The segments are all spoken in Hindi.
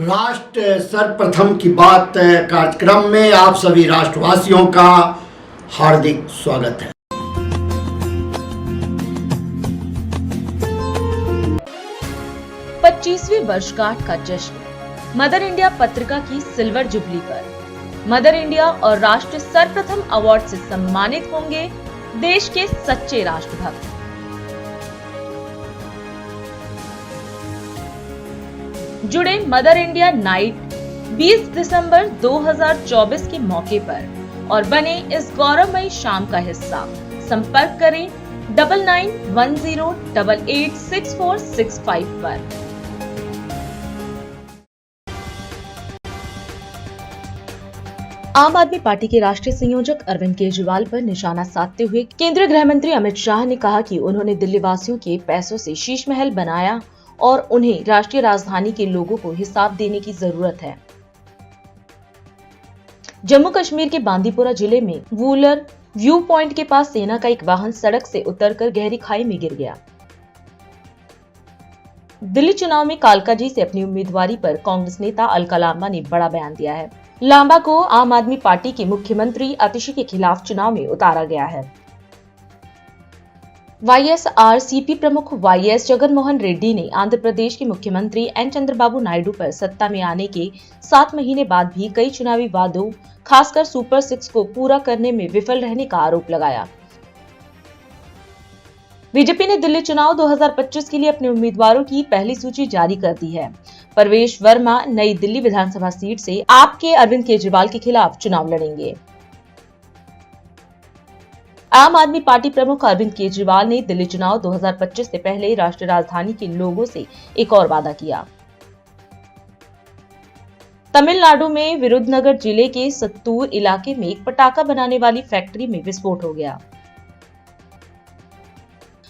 राष्ट्र सर्वप्रथम की बात कार्यक्रम में आप सभी राष्ट्रवासियों का हार्दिक स्वागत है। पच्चीसवीं वर्षगांठ का जश्न मदर इंडिया पत्रिका की सिल्वर जुबली पर मदर इंडिया और राष्ट्र सर्वप्रथम अवार्ड से सम्मानित होंगे देश के सच्चे राष्ट्रभक्त। जुड़े मदर इंडिया नाइट 20 दिसंबर 2024 के मौके पर और बने इस गौरवमयी शाम का हिस्सा। संपर्क करें 9910886465 पर। आम आदमी पार्टी के राष्ट्रीय संयोजक अरविंद केजरीवाल पर निशाना साधते हुए केंद्रीय गृह मंत्री अमित शाह ने कहा कि उन्होंने दिल्ली वासियों के पैसों से शीश महल बनाया और उन्हें राष्ट्रीय राजधानी के लोगों को हिसाब देने की जरूरत है। जम्मू कश्मीर के बांदीपुरा जिले में वूलर व्यू पॉइंट के पास सेना का एक वाहन सड़क से उतरकर गहरी खाई में गिर गया। दिल्ली चुनाव में कालकाजी से अपनी उम्मीदवारी पर कांग्रेस नेता अलका लांबा ने बड़ा बयान दिया है। लांबा को आम आदमी पार्टी के मुख्यमंत्री आतिशी के खिलाफ चुनाव में उतारा गया है। वाईएसआरसीपी प्रमुख वाईएस जगनमोहन रेड्डी ने आंध्र प्रदेश के मुख्यमंत्री एन चंद्रबाबू नायडू पर सत्ता में आने के 7 महीने बाद भी कई चुनावी वादों, खासकर सुपर 6 को पूरा करने में विफल रहने का आरोप लगाया। बीजेपी ने दिल्ली चुनाव 2025 के लिए अपने उम्मीदवारों की पहली सूची जारी कर दी है। परवेश वर्मा नई दिल्ली विधानसभा सीट से आप के अरविंद केजरीवाल के खिलाफ चुनाव लड़ेंगे। आम आदमी पार्टी प्रमुख अरविंद केजरीवाल ने दिल्ली चुनाव 2025 से पहले राष्ट्रीय राजधानी के लोगों से एक और वादा किया। तमिलनाडु में विरुधनगर जिले के सत्तूर इलाके में एक पटाखा बनाने वाली फैक्ट्री में विस्फोट हो गया।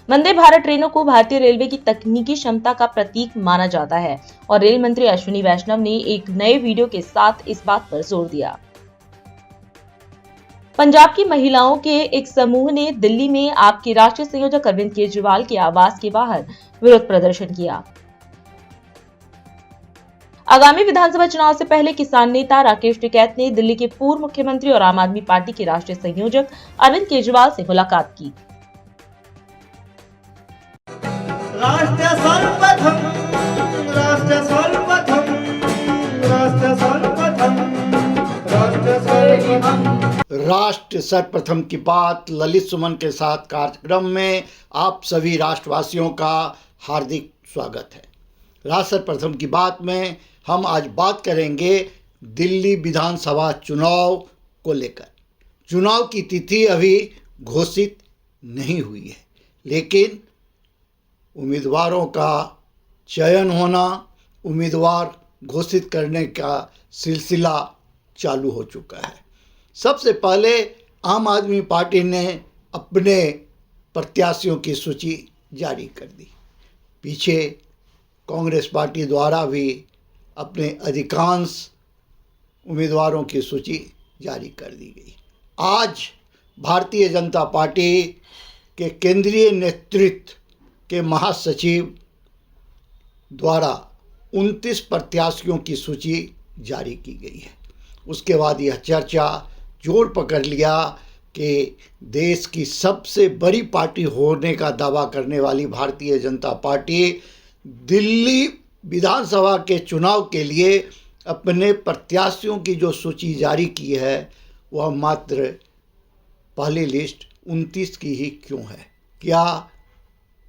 वंदे भारत ट्रेनों को भारतीय रेलवे की तकनीकी क्षमता का प्रतीक माना जाता है और रेल मंत्री अश्विनी वैष्णव ने एक नए वीडियो के साथ इस बात पर जोर दिया। पंजाब की महिलाओं के एक समूह ने दिल्ली में आपके राष्ट्रीय संयोजक अरविंद केजरीवाल के आवास के बाहर विरोध प्रदर्शन किया। आगामी विधानसभा चुनाव से पहले किसान नेता राकेश टिकैत ने दिल्ली के पूर्व मुख्यमंत्री और आम आदमी पार्टी के राष्ट्रीय संयोजक अरविंद केजरीवाल से मुलाकात की। राष्ट्र सर्वप्रथम की बात ललित सुमन के साथ कार्यक्रम में आप सभी राष्ट्रवासियों का हार्दिक स्वागत है। राष्ट्र सर्वप्रथम की बात में हम आज बात करेंगे दिल्ली विधानसभा चुनाव को लेकर। चुनाव की तिथि अभी घोषित नहीं हुई है, लेकिन उम्मीदवारों का चयन होना, उम्मीदवार घोषित करने का सिलसिला चालू हो चुका है। सबसे पहले आम आदमी पार्टी ने अपने प्रत्याशियों की सूची जारी कर दी। पीछे कांग्रेस पार्टी द्वारा भी अपने अधिकांश उम्मीदवारों की सूची जारी कर दी गई। आज भारतीय जनता पार्टी के केंद्रीय नेतृत्व के महासचिव द्वारा 29 प्रत्याशियों की सूची जारी की गई है। उसके बाद यह चर्चा जोर पकड़ लिया कि देश की सबसे बड़ी पार्टी होने का दावा करने वाली भारतीय जनता पार्टी दिल्ली विधानसभा के चुनाव के लिए अपने प्रत्याशियों की जो सूची जारी की है वह मात्र पहली लिस्ट 29 की ही क्यों है? क्या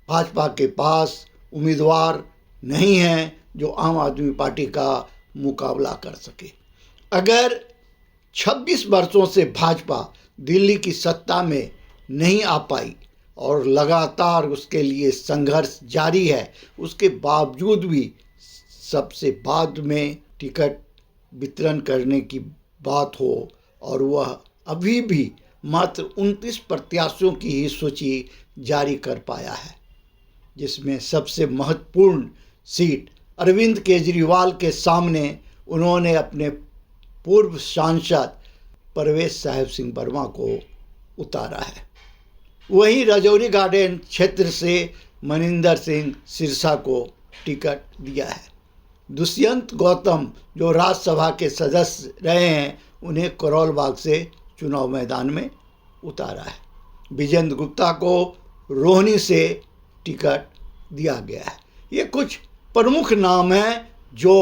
भाजपा के पास उम्मीदवार नहीं हैं जो आम आदमी पार्टी का मुकाबला कर सके? अगर 26 वर्षों से भाजपा दिल्ली की सत्ता में नहीं आ पाई और लगातार उसके लिए संघर्ष जारी है, उसके बावजूद भी सबसे बाद में टिकट वितरण करने की बात हो और वह अभी भी मात्र 29 प्रत्याशियों की ही सूची जारी कर पाया है, जिसमें सबसे महत्वपूर्ण सीट अरविंद केजरीवाल के सामने उन्होंने अपने पूर्व सांसद परवेश साहिब सिंह वर्मा को उतारा है। वहीं राजौरी गार्डन क्षेत्र से मनिंदर सिंह सिरसा को टिकट दिया है। दुष्यंत गौतम जो राज्यसभा के सदस्य रहे हैं, उन्हें करोल बाग से चुनाव मैदान में उतारा है। विजेंद्र गुप्ता को रोहिणी से टिकट दिया गया है। ये कुछ प्रमुख नाम हैं जो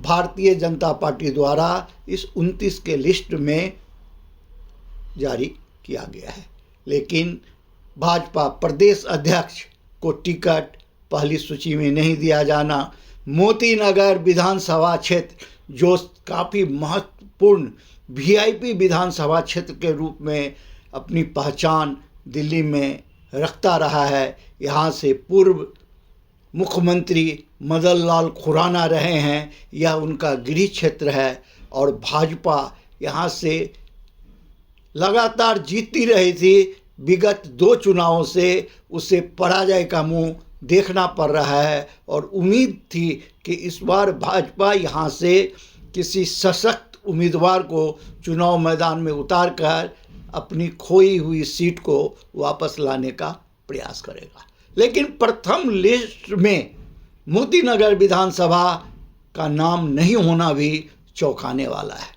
भारतीय जनता पार्टी द्वारा इस 29 के लिस्ट में जारी किया गया है। लेकिन भाजपा प्रदेश अध्यक्ष को टिकट पहली सूची में नहीं दिया जाना, मोती नगर विधानसभा क्षेत्र जो काफ़ी महत्वपूर्ण वीआईपी विधानसभा क्षेत्र के रूप में अपनी पहचान दिल्ली में रखता रहा है, यहाँ से पूर्व मुख्यमंत्री मदन लाल खुराना रहे हैं, यह उनका गृह क्षेत्र है और भाजपा यहाँ से लगातार जीतती रही थी। विगत 2 चुनावों से उसे पराजय का मुंह देखना पड़ रहा है और उम्मीद थी कि इस बार भाजपा यहाँ से किसी सशक्त उम्मीदवार को चुनाव मैदान में उतार कर अपनी खोई हुई सीट को वापस लाने का प्रयास करेगा। लेकिन प्रथम लिस्ट में मोती नगर विधानसभा का नाम नहीं होना भी चौंकाने वाला है।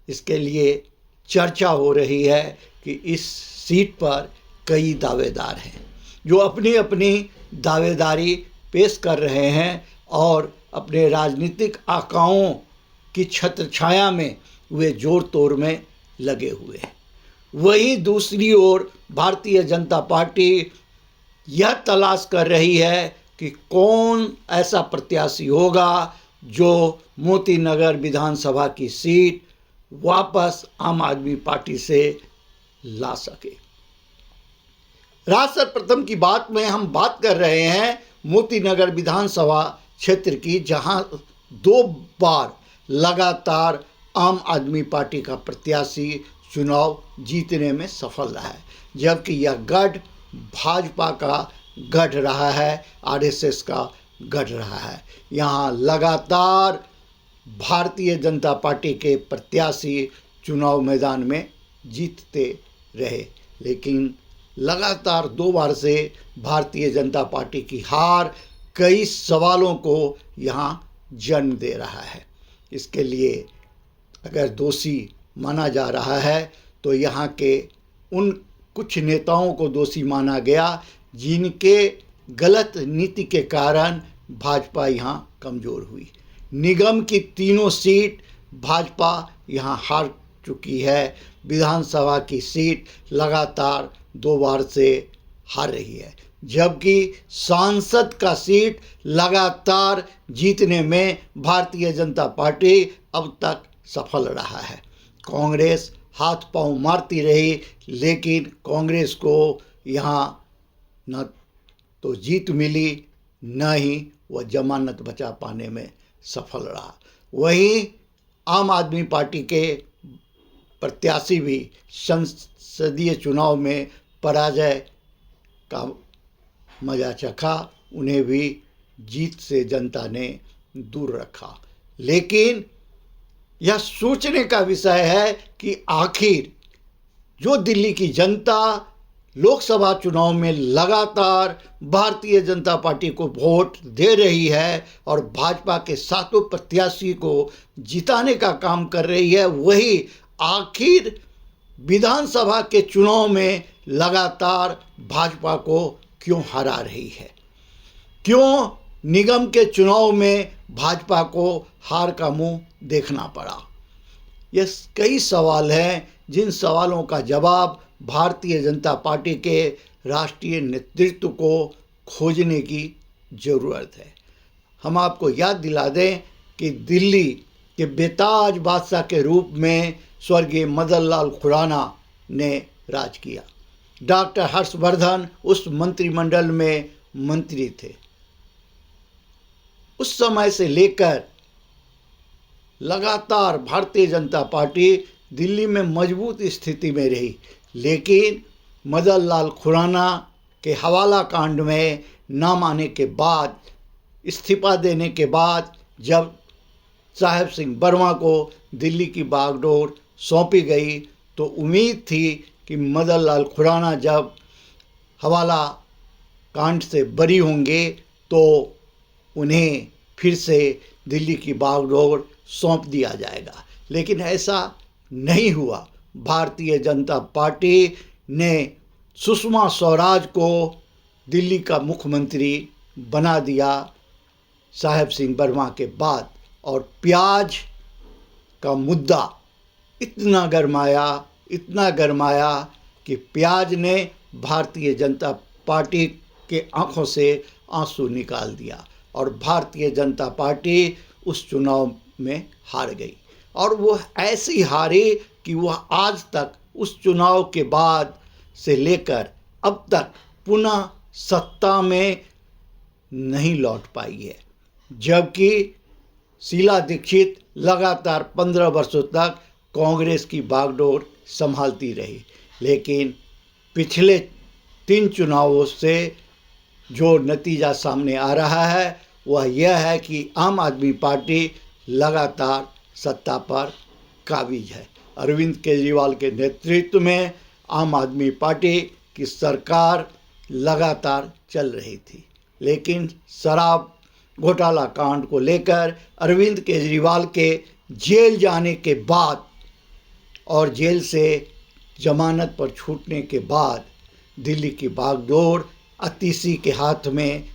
इसके लिए चर्चा हो रही है कि इस सीट पर कई दावेदार हैं जो अपनी अपनी दावेदारी पेश कर रहे हैं और अपने राजनीतिक आकाओं की छत्रछाया में वे जोर तोड़ में लगे हुए हैं। वहीं दूसरी ओर भारतीय जनता पार्टी यह तलाश कर रही है कि कौन ऐसा प्रत्याशी होगा जो मोती नगर विधानसभा की सीट वापस आम आदमी पार्टी से ला सके। राज्य सर्वप्रथम की बात में हम बात कर रहे हैं मोती नगर विधानसभा क्षेत्र की, जहां 2 बार लगातार आम आदमी पार्टी का प्रत्याशी चुनाव जीतने में सफल रहा है, जबकि यह गढ़ भाजपा का गढ़ रहा है, आरएसएस का गढ़ रहा है। यहाँ लगातार भारतीय जनता पार्टी के प्रत्याशी चुनाव मैदान में जीतते रहे, लेकिन लगातार 2 बार से भारतीय जनता पार्टी की हार कई सवालों को यहाँ जन्म दे रहा है। इसके लिए अगर दोषी माना जा रहा है तो यहाँ के उन कुछ नेताओं को दोषी माना गया जिनके गलत नीति के कारण भाजपा यहाँ कमज़ोर हुई। निगम की 3 सीट भाजपा यहाँ हार चुकी है। विधानसभा की सीट लगातार 2 बार से हार रही है, जबकि सांसद का सीट लगातार जीतने में भारतीय जनता पार्टी अब तक सफल रहा है। कांग्रेस हाथ पांव मारती रही, लेकिन कांग्रेस को यहाँ न तो जीत मिली, न ही वह जमानत बचा पाने में सफल रहा। वहीं आम आदमी पार्टी के प्रत्याशी भी संसदीय चुनाव में पराजय का मजा चखा, उन्हें भी जीत से जनता ने दूर रखा। लेकिन यह सोचने का विषय है कि आखिर जो दिल्ली की जनता लोकसभा चुनाव में लगातार भारतीय जनता पार्टी को वोट दे रही है और भाजपा के 7 प्रत्याशी को जिताने का काम कर रही है, वही आखिर विधानसभा के चुनाव में लगातार भाजपा को क्यों हरा रही है, क्यों निगम के चुनाव में भाजपा को हार का मुंह देखना पड़ा। ये कई सवाल हैं जिन सवालों का जवाब भारतीय जनता पार्टी के राष्ट्रीय नेतृत्व को खोजने की ज़रूरत है। हम आपको याद दिला दें कि दिल्ली के बेताज बादशाह के रूप में स्वर्गीय मदन लाल खुराना ने राज किया। डॉक्टर हर्षवर्धन उस मंत्रिमंडल में मंत्री थे। उस समय से लेकर लगातार भारतीय जनता पार्टी दिल्ली में मजबूत स्थिति में रही, लेकिन मदन लाल खुराना के हवाला कांड में नाम आने के बाद, इस्तीफा देने के बाद, जब साहेब सिंह वर्मा को दिल्ली की बागडोर सौंपी गई तो उम्मीद थी कि मदन लाल खुराना जब हवाला कांड से बरी होंगे तो उन्हें फिर से दिल्ली की बागडोर सौंप दिया जाएगा। लेकिन ऐसा नहीं हुआ। भारतीय जनता पार्टी ने सुषमा स्वराज को दिल्ली का मुख्यमंत्री बना दिया साहेब सिंह वर्मा के बाद, और प्याज का मुद्दा इतना गरमाया कि प्याज ने भारतीय जनता पार्टी के आंखों से आंसू निकाल दिया और भारतीय जनता पार्टी उस चुनाव में हार गई। और वो ऐसी हारी कि वह आज तक उस चुनाव के बाद से लेकर अब तक पुनः सत्ता में नहीं लौट पाई है। जबकि शीला दीक्षित लगातार 15 वर्षों तक कांग्रेस की बागडोर संभालती रही। लेकिन पिछले 3 चुनावों से जो नतीजा सामने आ रहा है वह यह है कि आम आदमी पार्टी लगातार सत्ता पर काबिज है। अरविंद केजरीवाल के नेतृत्व में आम आदमी पार्टी की सरकार लगातार चल रही थी। लेकिन शराब घोटाला कांड को लेकर अरविंद केजरीवाल के जेल जाने के बाद और जेल से जमानत पर छूटने के बाद दिल्ली की बागडोर अतीशी के हाथ में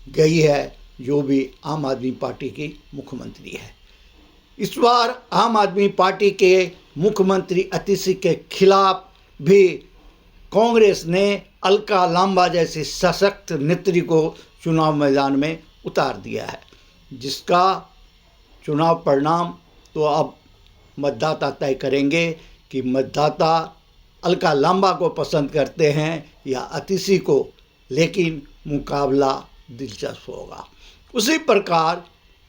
गई है, जो भी आम आदमी पार्टी की मुख्यमंत्री है। इस बार आम आदमी पार्टी के मुख्यमंत्री अतीशी के खिलाफ भी कांग्रेस ने अलका लांबा जैसी सशक्त नेत्री को चुनाव मैदान में उतार दिया है, जिसका चुनाव परिणाम तो अब मतदाता तय करेंगे कि मतदाता अलका लांबा को पसंद करते हैं या अतीशी को। लेकिन मुकाबला दिलचस्प होगा। उसी प्रकार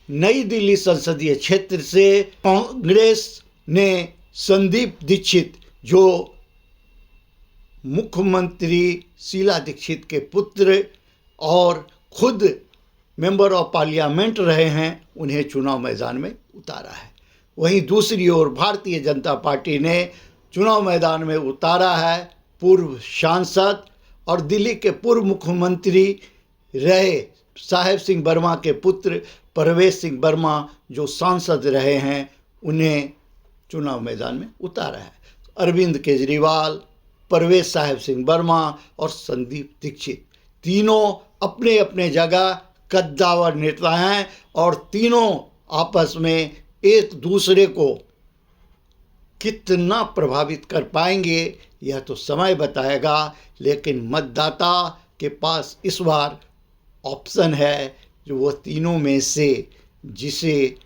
नई दिल्ली संसदीय क्षेत्र से कांग्रेस ने संदीप दीक्षित, जो मुख्यमंत्री शीला दीक्षित के पुत्र और खुद मेंबर ऑफ पार्लियामेंट रहे हैं, उन्हें चुनाव मैदान में उतारा है। वहीं दूसरी ओर भारतीय जनता पार्टी ने चुनाव मैदान में उतारा है पूर्व सांसद और दिल्ली के पूर्व मुख्यमंत्री रहे साहेब सिंह वर्मा के पुत्र परवेश सिंह वर्मा, जो सांसद रहे हैं, उन्हें चुनाव मैदान में उतारा है। अरविंद केजरीवाल, परवेश साहेब सिंह वर्मा और संदीप दीक्षित तीनों अपने अपने जगह कद्दावर नेता हैं और तीनों आपस में एक दूसरे को कितना प्रभावित कर पाएंगे यह तो समय बताएगा। लेकिन मतदाता के पास इस बार ऑप्शन है, जो वो तीनों में से जिसे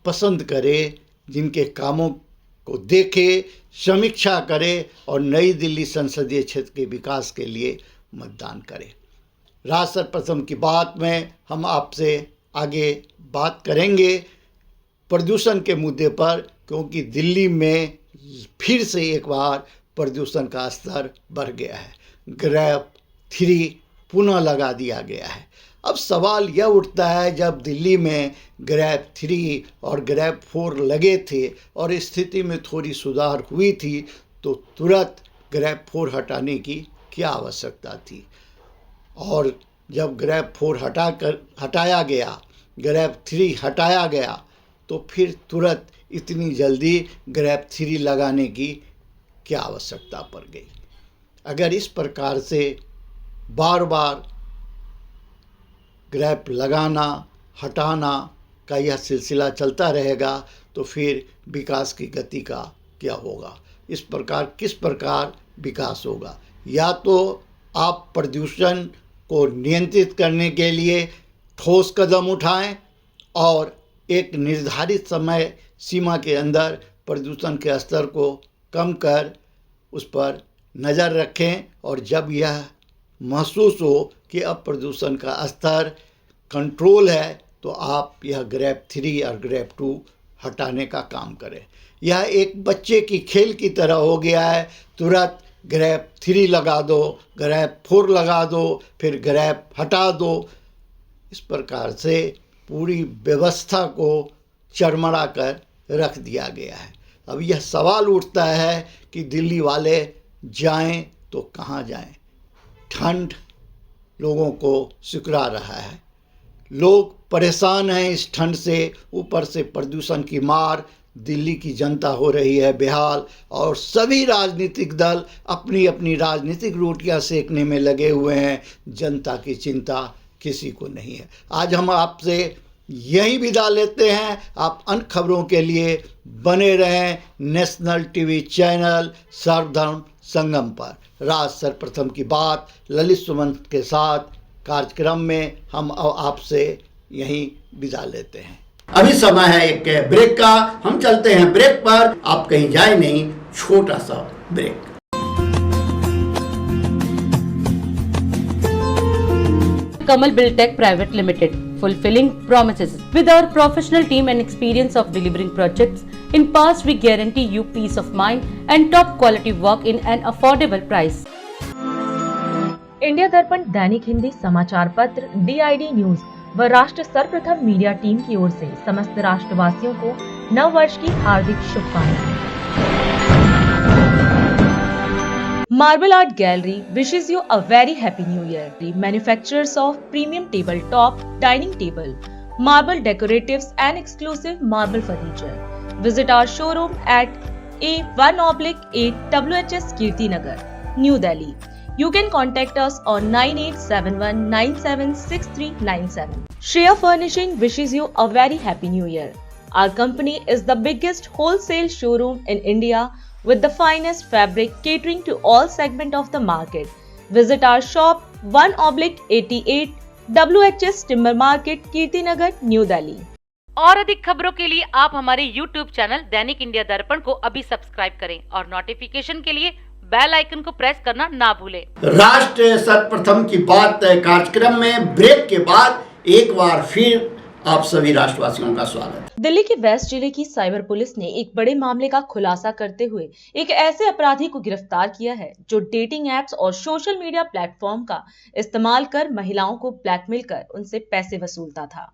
पसंद करे, जिनके कामों को देखे, समीक्षा करे और नई दिल्ली संसदीय क्षेत्र के विकास के लिए मतदान करे। राष्ट्र प्रथम की बात में हम आपसे आगे बात करेंगे प्रदूषण के मुद्दे पर, क्योंकि दिल्ली में फिर से एक बार प्रदूषण का स्तर बढ़ गया है। ग्रेप 3 पुनः लगा दिया गया है। अब सवाल यह उठता है, जब दिल्ली में ग्रेप 3 और ग्रेप 4 लगे थे और स्थिति में थोड़ी सुधार हुई थी, तो तुरंत ग्रेप 4 हटाने की क्या आवश्यकता थी? और जब ग्रेप 4 हटाया गया, ग्रेप 3 हटाया गया, तो फिर तुरंत इतनी जल्दी ग्रेप 3 लगाने की क्या आवश्यकता पड़ गई? अगर इस प्रकार से बार बार ग्रेप लगाना हटाना का यह सिलसिला चलता रहेगा, तो फिर विकास की गति का क्या होगा? इस प्रकार किस प्रकार विकास होगा? या तो आप प्रदूषण को नियंत्रित करने के लिए ठोस कदम उठाएं और एक निर्धारित समय सीमा के अंदर प्रदूषण के स्तर को कम कर उस पर नज़र रखें, और जब यह महसूस हो कि अब प्रदूषण का स्तर कंट्रोल है, तो आप यह ग्रेप 3 और ग्रेप 2 हटाने का काम करें। यह एक बच्चे की खेल की तरह हो गया है। तुरंत ग्रेप 3 लगा दो, ग्रेप 4 लगा दो, फिर ग्रेप हटा दो। इस प्रकार से पूरी व्यवस्था को चरमरा कर रख दिया गया है। अब यह सवाल उठता है कि दिल्ली वाले जाएं तो कहाँ जाएं? ठंड लोगों को सिकुड़ा रहा है, लोग परेशान हैं इस ठंड से, ऊपर से प्रदूषण की मार, दिल्ली की जनता हो रही है बेहाल और सभी राजनीतिक दल अपनी अपनी राजनीतिक रोटियां सेकने में लगे हुए हैं। जनता की चिंता किसी को नहीं है। आज हम आपसे यही विदा लेते हैं। आप अन्य खबरों के लिए बने रहें नेशनल टीवी चैनल सर्वधर्म संगम पर। राज सर्वप्रथम की बात ललित सुमन के साथ कार्यक्रम में हम आपसे यहीं विदा लेते हैं। अभी समय है एक ब्रेक का, हम चलते हैं ब्रेक पर। आप कहीं जाए नहीं, छोटा सा break. Kamal Buildtech Private Limited, fulfilling promises. With our professional team and experience of delivering projects, in past we guarantee you peace of mind and top quality work in an affordable price. India दर्पण दैनिक हिंदी समाचार पत्र, DID न्यूज व राष्ट्र सर्वप्रथम मीडिया टीम की ओर से समस्त राष्ट्रवासियों को नव वर्ष की हार्दिक शुभकामनाएं। Marble Art Gallery wishes you a very happy new year. The manufacturers of premium tabletop, dining table, marble decoratives and exclusive marble furniture. Visit our showroom at A1/8 WHS Kirti Nagar, New Delhi. You can contact us on 9871976397. Shreya Furnishing wishes you a very happy new year. Our company is the biggest wholesale showroom in India with the finest fabric catering to all segment of the market. Visit our shop 1/88 WHS Timber Market, Kirti Nagar, New Delhi. और अधिक खबरों के लिए आप हमारे YouTube चैनल दैनिक इंडिया दर्पण को अभी सब्सक्राइब करें और नोटिफिकेशन के लिए बेल आइकन को प्रेस करना ना भूलें। राष्ट्र सर्वप्रथम की बात कार्यक्रम में ब्रेक के बाद एक बार फिर आप सभी राष्ट्रवासियों का स्वागत। दिल्ली के वेस्ट जिले की साइबर पुलिस ने एक बड़े मामले का खुलासा करते हुए एक ऐसे अपराधी को गिरफ्तार किया है जो डेटिंग एप्स और सोशल मीडिया प्लेटफॉर्म का इस्तेमाल कर महिलाओं को ब्लैकमेल कर उनसे पैसे वसूलता था।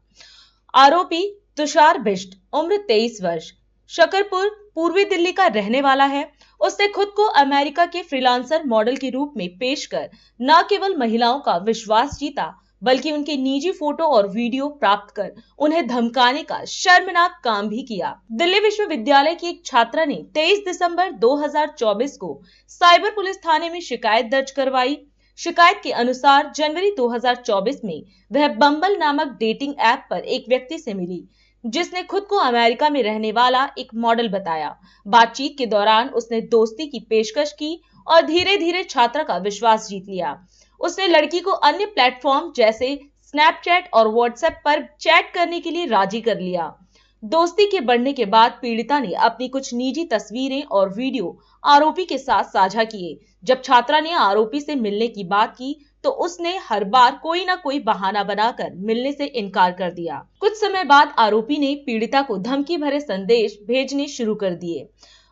आरोपी तुषार बिष्ट, उम्र 23 वर्ष, शकरपुर, पूर्वी दिल्ली का रहने वाला है। उसने खुद को अमेरिका के फ्रीलांसर मॉडल के रूप में पेश कर न केवल महिलाओं का विश्वास जीता बल्कि उनके निजी फोटो और वीडियो प्राप्त कर उन्हें धमकाने का शर्मनाक काम भी किया। दिल्ली विश्वविद्यालय की एक छात्रा ने 23 दिसंबर 2024 को साइबर पुलिस थाने में शिकायत दर्ज करवाई। शिकायत के अनुसार जनवरी 2024 में वह बम्बल नामक डेटिंग ऐप पर एक व्यक्ति से मिली जिसने खुद को अमेरिका में रहने वाला एक मॉडल बताया। बातचीत के दौरान उसने दोस्ती की पेशकश की और धीरे धीरे छात्रा का विश्वास जीत लिया। उसने लड़की को अन्य प्लेटफॉर्म जैसे स्नैपचैट और व्हाट्सएप पर चैट करने के लिए राजी कर लिया। दोस्ती के बढ़ने के बाद पीड़िता ने अपनी कुछ निजी तस्वीरें और वीडियो आरोपी के साथ साझा किए। जब छात्रा ने आरोपी से मिलने की बात की तो उसने हर बार कोई ना कोई बहाना बनाकर मिलने से इनकार कर दिया। कुछ समय बाद आरोपी ने पीड़िता को धमकी भरे संदेश भेजने शुरू कर दिए।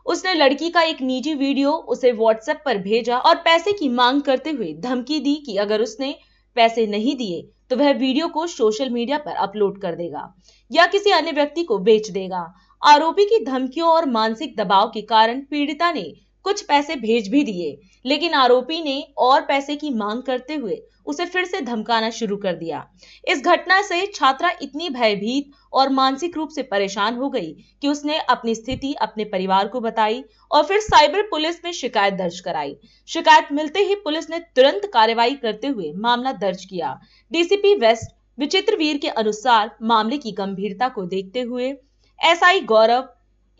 उसने लड़की का एक निजी वीडियो उसे व्हाट्सएप पर भेजा और पैसे की मांग करते हुए धमकी दी कि अगर उसने पैसे नहीं दिए तो वह वीडियो को सोशल मीडिया पर अपलोड कर देगा या किसी अन्य व्यक्ति को बेच देगा। आरोपी की धमकियों और मानसिक दबाव के कारण पीड़िता ने कुछ पैसे भेज भी दिए, लेकिन आरोपी ने और पैसे की मांग करते हुए उसे फिर से धमकाना शुरू कर दिया। इस घटना से छात्रा इतनी भयभीत और मानसिक रूप से परेशान हो गई कि उसने अपनी स्थिति अपने परिवार को बताई और फिर साइबर पुलिस में शिकायत दर्ज कराई। शिकायत मिलते ही पुलिस ने तुरंत कार्रवाई करते हुए मामला दर्ज किया। डीसीपी वेस्ट विचित्रवीर के अनुसार मामले की गंभीरता को देखते हुए एसआई गौरव,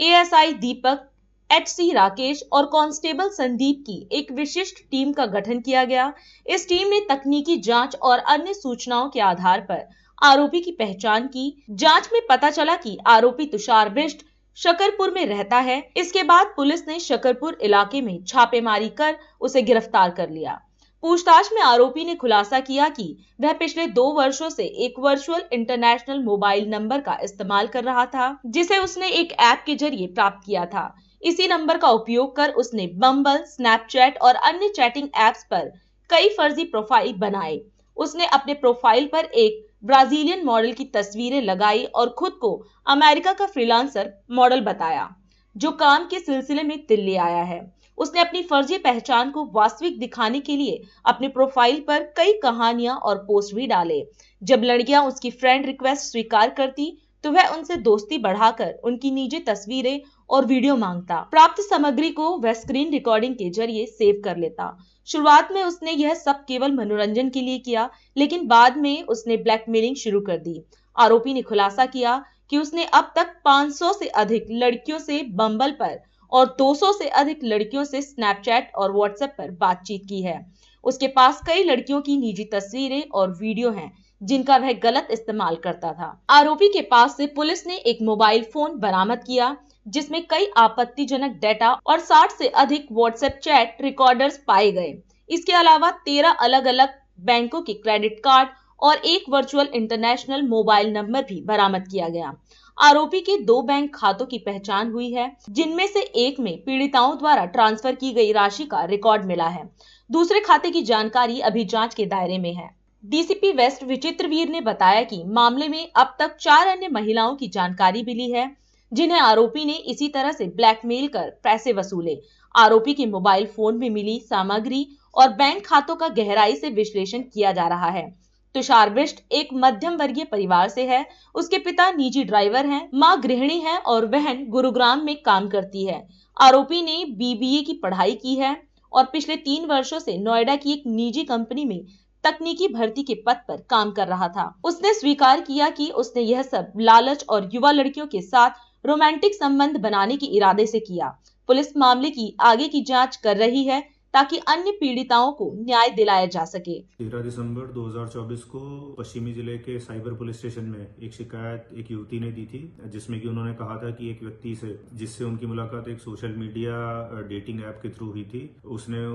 एएसआई दीपक, HC राकेश और कांस्टेबल संदीप की एक विशिष्ट टीम का गठन किया गया। इस टीम ने तकनीकी जांच और अन्य सूचनाओं के आधार पर आरोपी की पहचान की। जांच में पता चला कि आरोपी तुषार बिष्ट शकरपुर में रहता है। इसके बाद पुलिस ने शकरपुर इलाके में छापेमारी कर उसे गिरफ्तार कर लिया। पूछताछ में आरोपी ने खुलासा किया कि वह पिछले 2 वर्षों से एक वर्चुअल इंटरनेशनल मोबाइल नंबर का इस्तेमाल कर रहा था, जिसे उसने एक ऐप के जरिए प्राप्त किया था। इसी नंबर का उपयोग कर उसने बम्बल, स्नैपचैट और अन्य चैटिंग एप्स पर कई फर्जी प्रोफाइल बनाए। उसने अपने प्रोफाइल पर एक ब्राजीलियन मॉडल की तस्वीरें लगाई और खुद को अमेरिका का फ्रीलांसर मॉडल बताया, जो काम के सिलसिले में दिल्ली आया है। उसने अपनी फर्जी पहचान को वास्तविक दिखाने के लिए अपने प्रोफाइल पर कई कहानियां और पोस्ट भी डाले। जब लड़कियां उसकी फ्रेंड रिक्वेस्ट स्वीकार करती तो वह उनसे दोस्ती बढ़ाकर उनकी निजी तस्वीरें और वीडियो मांगता। प्राप्त सामग्री को वह स्क्रीन रिकॉर्डिंग के जरिए सेव कर लेता। शुरुआत में उसने यह सब केवल मनोरंजन के लिए किया, लेकिन बाद में उसने ब्लैकमेलिंग शुरू कर दी। आरोपी ने खुलासा किया कि उसने अब तक 500 से अधिक लड़कियों से बम्बल पर और 200 से अधिक लड़कियों से स्नैपचैट और व्हाट्सएप पर बातचीत की है। उसके पास कई लड़कियों की निजी तस्वीरें और वीडियो हैं, जिनका वह गलत इस्तेमाल करता था। आरोपी के पास से पुलिस ने एक मोबाइल फोन बरामद किया, जिसमें कई आपत्तिजनक डेटा और 60 से अधिक व्हाट्सएप चैट रिकॉर्डर्स पाए गए। इसके अलावा 13 अलग अलग बैंकों के क्रेडिट कार्ड और एक वर्चुअल इंटरनेशनल मोबाइल नंबर भी बरामद किया गया। आरोपी के 2 बैंक खातों की पहचान हुई है, जिनमें से एक में पीड़िताओं द्वारा ट्रांसफर की गई राशि का रिकॉर्ड मिला है। दूसरे खाते की जानकारी अभी जांच के दायरे में है। डीसीपी वेस्ट विचित्रवीर ने बताया कि मामले में अब तक 4 अन्य महिलाओं की जानकारी मिली है, जिन्हें आरोपी ने इसी तरह से ब्लैकमेल कर पैसे वसूले। आरोपी के मोबाइल फोन में मिली सामग्री और बैंक खातों का गहराई से विश्लेषण किया जा रहा है। तुषार बिष्ट एक मध्यम वर्गीय परिवार से है। उसके पिता निजी ड्राइवर हैं, मां गृहिणी है और बहन गुरुग्राम में काम करती है। आरोपी ने बीबीए की पढ़ाई की है और पिछले 3 वर्षों से नोएडा की एक निजी कंपनी में तकनीकी भर्ती के पद पर काम कर रहा था। उसने स्वीकार किया कि उसने यह सब लालच और युवा लड़कियों के साथ रोमांटिक संबंध बनाने के इरादे से किया। पुलिस मामले की आगे की जांच कर रही है, ताकि अन्य पीड़िताओं को न्याय दिलाया जा सके। 13 दिसंबर 2024 को पश्चिमी जिले के साइबर पुलिस स्टेशन में एक शिकायत एक युवती ने दी थी, जिसमें कि उन्होंने कहा था कि एक व्यक्ति से जिससे उनकी मुलाकात एक सोशल मीडिया डेटिंग ऐप के थ्रू हुई थी, उसने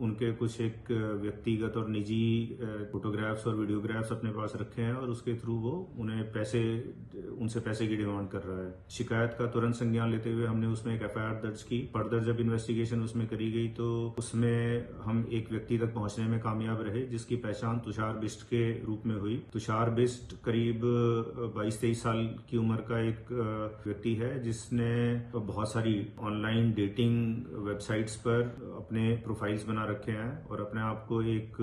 उनके कुछ एक व्यक्तिगत और निजी फोटोग्राफ्स और वीडियोग्राफ्स अपने पास रखे हैं और उसके थ्रू वो उनसे पैसे की डिमांड कर रहा है। शिकायत का तुरंत संज्ञान लेते हुए हमने उसमें एक एफआईआर दर्ज की। फर्दर जब इन्वेस्टिगेशन उसमें करी गई तो उसमें हम एक व्यक्ति तक पहुंचने में कामयाब रहे, जिसकी पहचान तुषार बिष्ट के रूप में हुई। तुषार बिष्ट करीब 22-23 साल की उम्र का एक व्यक्ति है, जिसने बहुत सारी ऑनलाइन डेटिंग वेबसाइट्स पर अपने प्रोफाइल्स बना रखे हैं और अपने आप को एक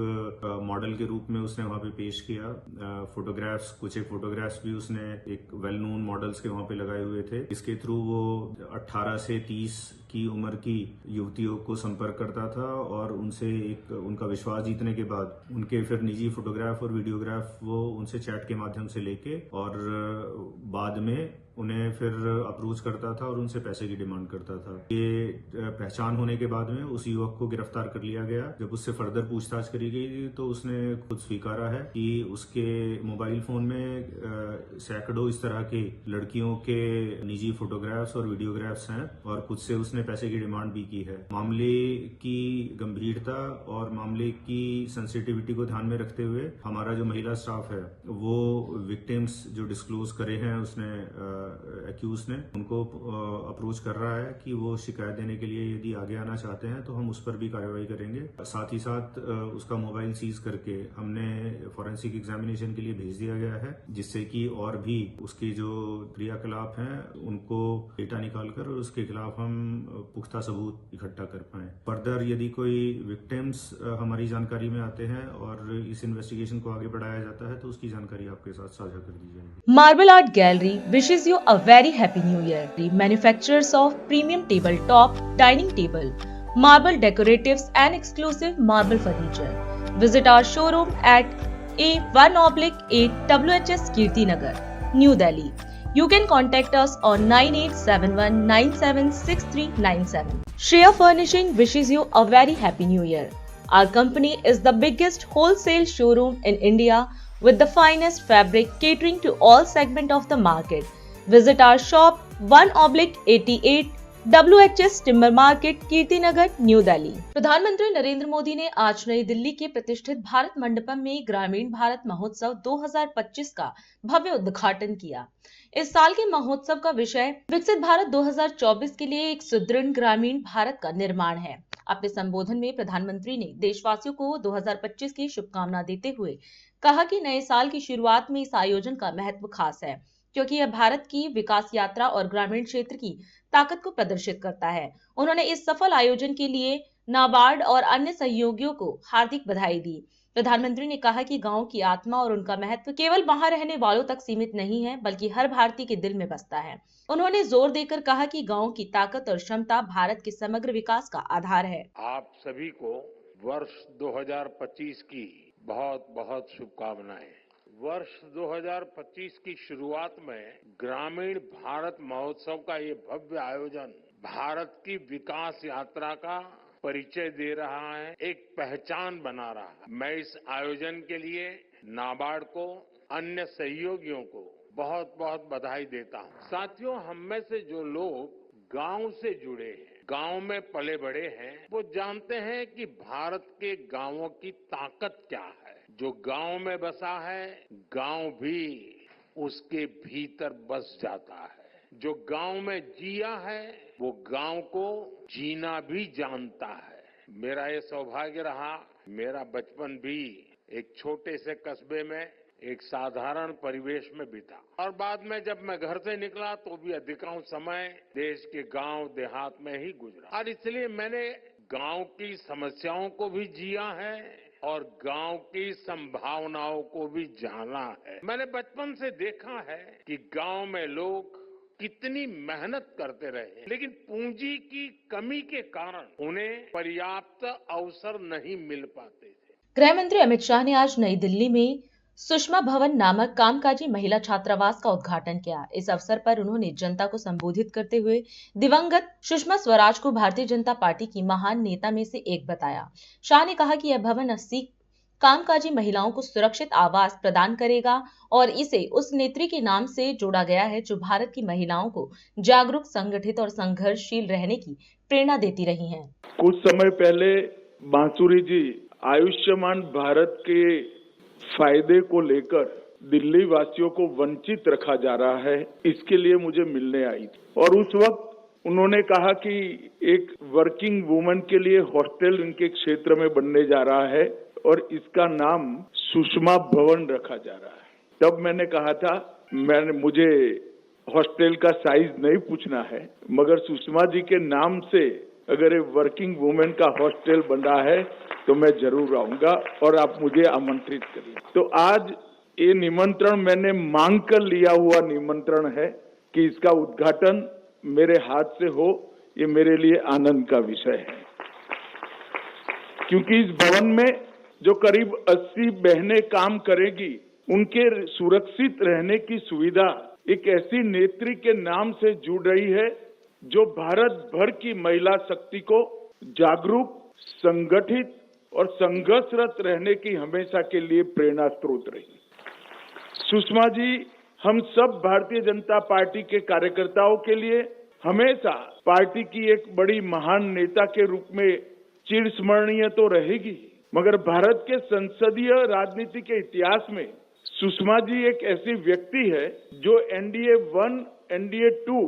मॉडल के रूप में उसने वहां पे पेश किया। कुछ एक फोटोग्राफ्स भी उसने एक वेल नोन मॉडल्स के वहां पे लगाए हुए थे। इसके थ्रू वो 18 से 30 की उम्र की युवतियों को संपर्क करता था और उनका विश्वास जीतने के बाद उनके फिर निजी फोटोग्राफ और वीडियोग्राफ वो उनसे चैट के माध्यम से लेके और बाद में उन्हें फिर अप्रोच करता था और उनसे पैसे की डिमांड करता था। ये पहचान होने के बाद में उस युवक को गिरफ्तार कर लिया गया। जब उससे फर्दर पूछताछ करी गई तो उसने खुद स्वीकारा है कि उसके मोबाइल फोन में सैकड़ों इस तरह के लड़कियों के निजी फोटोग्राफ्स और वीडियोग्राफ्स हैं और खुद से उसने पैसे की डिमांड भी की है। मामले की गंभीरता और मामले की सेंसिटिविटी को ध्यान में रखते हुए हमारा जो महिला स्टाफ है वो विक्टिम्स जो डिस्क्लोज करे हैं उसने एक्यूज ने उनको अप्रोच कर रहा है कि वो शिकायत देने के लिए यदि आगे आना चाहते हैं तो हम उस पर भी कार्रवाई करेंगे। साथ ही साथ उसका मोबाइल सीज करके हमने फॉरेंसिक एग्जामिनेशन के लिए भेज दिया गया है, जिससे कि और भी उसके जो क्रियाकलाप हैं उनको डेटा निकालकर और उसके खिलाफ हम पुख्ता सबूत इकट्ठा कर पाए। फर्दर यदि कोई विक्टिम्स हमारी जानकारी में आते हैं और इस इन्वेस्टिगेशन को आगे बढ़ाया जाता है तो उसकी जानकारी आपके साथ साझा कर दी जाएगी। Marble Art Gallery wishes you a very happy new year. The manufacturers of premium tabletop, dining table, marble decoratives and exclusive marble furniture. Visit our showroom at A1/8 WHS Kirti Nagar, New Delhi. You can contact us on 9871976397. Shreya Furnishing wishes you a very happy new year. Our company is the biggest wholesale showroom in India with the finest fabric catering to all segments of the market. Visit our shop 1/88 WHS Timber Market, Kirti Nagar, new Delhi. प्रधानमंत्री नरेंद्र मोदी ने आज नई दिल्ली के प्रतिष्ठित भारत मंडपम में ग्रामीण भारत महोत्सव 2025 का भव्य उद्घाटन किया। इस साल के महोत्सव का विषय विकसित भारत 2024 के लिए एक सुदृढ़ ग्रामीण भारत का निर्माण है। अपने संबोधन में प्रधानमंत्री ने देशवासियों को 2025 की शुभकामना देते हुए कहा कि नए साल की शुरुआत में इस आयोजन का महत्व खास है, क्योंकि यह भारत की विकास यात्रा और ग्रामीण क्षेत्र की ताकत को प्रदर्शित करता है। उन्होंने इस सफल आयोजन के लिए नाबार्ड और अन्य सहयोगियों को हार्दिक बधाई दी। प्रधानमंत्री ने कहा कि गांव की आत्मा और उनका महत्व केवल वहां रहने वालों तक सीमित नहीं है, बल्कि हर भारतीय के दिल में बसता है। उन्होंने जोर देकर कहा कि गांव की ताकत और क्षमता भारत के समग्र विकास का आधार है। आप सभी को वर्ष 2025 की बहुत बहुत शुभकामनाएं। वर्ष 2025 की शुरुआत में ग्रामीण भारत महोत्सव का ये भव्य आयोजन भारत की विकास यात्रा का परिचय दे रहा है, एक पहचान बना रहा है। मैं इस आयोजन के लिए नाबार्ड को, अन्य सहयोगियों को बहुत बहुत बधाई देता हूं। साथियों, हम में से जो लोग गांव से जुड़े हैं, गांव में पले बड़े हैं, वो जानते हैं कि भारत के गांवों की ताकत क्या है। जो गांव में बसा है, गांव भी उसके भीतर बस जाता है। जो गांव में जिया है, वो गांव को जीना भी जानता है। मेरा ये सौभाग्य रहा, मेरा बचपन भी एक छोटे से कस्बे में एक साधारण परिवेश में बीता और बाद में जब मैं घर से निकला तो भी अधिकांश समय देश के गांव देहात में ही गुजरा और इसलिए मैंने गांव की समस्याओं को भी जिया है और गांव की संभावनाओं को भी जाना है। मैंने बचपन से देखा है कि गांव में लोग कितनी मेहनत करते रहे, लेकिन पूंजी की कमी के कारण उन्हें पर्याप्त अवसर नहीं मिल पाते थे। गृह मंत्री अमित शाह ने आज नई दिल्ली में सुषमा भवन नामक कामकाजी महिला छात्रावास का उद्घाटन किया। इस अवसर पर उन्होंने जनता को संबोधित करते हुए दिवंगत सुषमा स्वराज को भारतीय जनता पार्टी की महान नेता में से एक बताया। शाह ने कहा कि यह भवन 80 कामकाजी महिलाओं को सुरक्षित आवास प्रदान करेगा और इसे उस नेत्री के नाम से जोड़ा गया है जो भारत की महिलाओं को जागरूक, संगठित और संघर्षशील रहने की प्रेरणा देती रही हैं। कुछ समय पहले बांसुरी जी आयुष्मान भारत के फायदे को लेकर दिल्ली वासियों को वंचित रखा जा रहा है, इसके लिए मुझे मिलने आई और उस वक्त उन्होंने कहा कि एक वर्किंग वुमन के लिए हॉस्टल उनके क्षेत्र में बनने जा रहा है और इसका नाम सुषमा भवन रखा जा रहा है। तब मैंने कहा था मुझे हॉस्टल का साइज नहीं पूछना है, मगर सुषमा जी के नाम से अगर एक वर्किंग वुमेन का हॉस्टल बन रहा है तो मैं जरूर आऊंगा और आप मुझे आमंत्रित करिए। तो आज ये निमंत्रण मैंने मांग कर लिया हुआ निमंत्रण है कि इसका उद्घाटन मेरे हाथ से हो, ये मेरे लिए आनंद का विषय है, क्योंकि इस भवन में जो करीब 80 बहनें काम करेगी, उनके सुरक्षित रहने की सुविधा एक ऐसी नेत्री के नाम से जुड़ रही है जो भारत भर की महिला शक्ति को जागरूक, संगठित और संघर्षरत रहने की हमेशा के लिए प्रेरणा स्रोत रही। सुषमा जी हम सब भारतीय जनता पार्टी के कार्यकर्ताओं के लिए हमेशा पार्टी की एक बड़ी महान नेता के रूप में चिरस्मरणीय तो रहेगी, मगर भारत के संसदीय राजनीति के इतिहास में सुषमा जी एक ऐसी व्यक्ति है जो एनडीए 1, एनडीए 2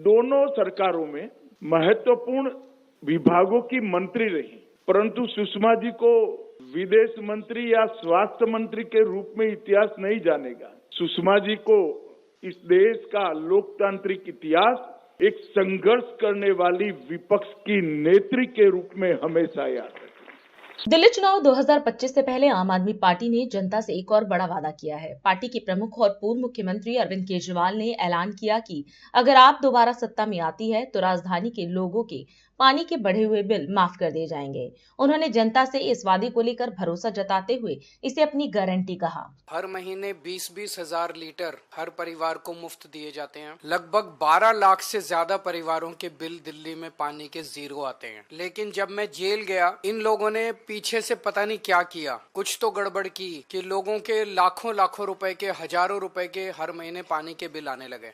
दोनों सरकारों में महत्वपूर्ण विभागों की मंत्री रही, परंतु सुषमा जी को विदेश मंत्री या स्वास्थ्य मंत्री के रूप में इतिहास नहीं जानेगा। सुषमा जी को इस देश का लोकतांत्रिक इतिहास एक संघर्ष करने वाली विपक्ष की नेत्री के रूप में हमेशा याद रखेगा। दिल्ली चुनाव 2025 से पहले आम आदमी पार्टी ने जनता से एक और बड़ा वादा किया है। पार्टी के प्रमुख और पूर्व मुख्यमंत्री अरविंद केजरीवाल ने ऐलान किया कि अगर आप दोबारा सत्ता में आती है तो राजधानी के लोगों के पानी के बढ़े हुए बिल माफ कर दिए जाएंगे। उन्होंने जनता से इस वादे को लेकर भरोसा जताते हुए इसे अपनी गारंटी कहा। हर महीने 20-20 हजार लीटर हर परिवार को मुफ्त दिए जाते हैं। लगभग 12 लाख से ज्यादा परिवारों के बिल दिल्ली में पानी के जीरो आते हैं। लेकिन जब मैं जेल गया, इन लोगों ने पीछे से पता नहीं क्या किया, कुछ तो गड़बड़ की कि लोगों के लाखों लाखों रुपए के, हजारों रुपए के हर महीने पानी के बिल आने लगे।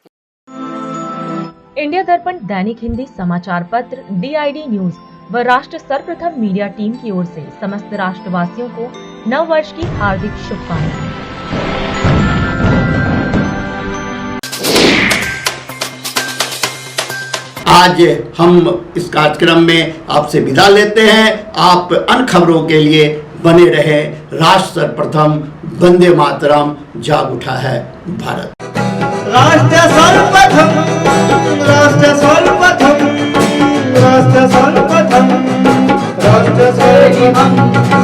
इंडिया दर्पण दैनिक हिंदी समाचार पत्र, DID न्यूज व राष्ट्र सर्वप्रथम मीडिया टीम की ओर से समस्त राष्ट्रवासियों को नव वर्ष की हार्दिक शुभकामनाएं। आज हम इस कार्यक्रम में आपसे विदा लेते हैं। आप अन्य खबरों के लिए बने रहे। राष्ट्र सर्वप्रथम, वंदे मातरम, जाग उठा है भारत। राष्ट्र सर्वप्रथम राष्ट्र सर्वप्रथम राष्ट्र सर्वप्रथम राष्ट्र सर्वप्रथम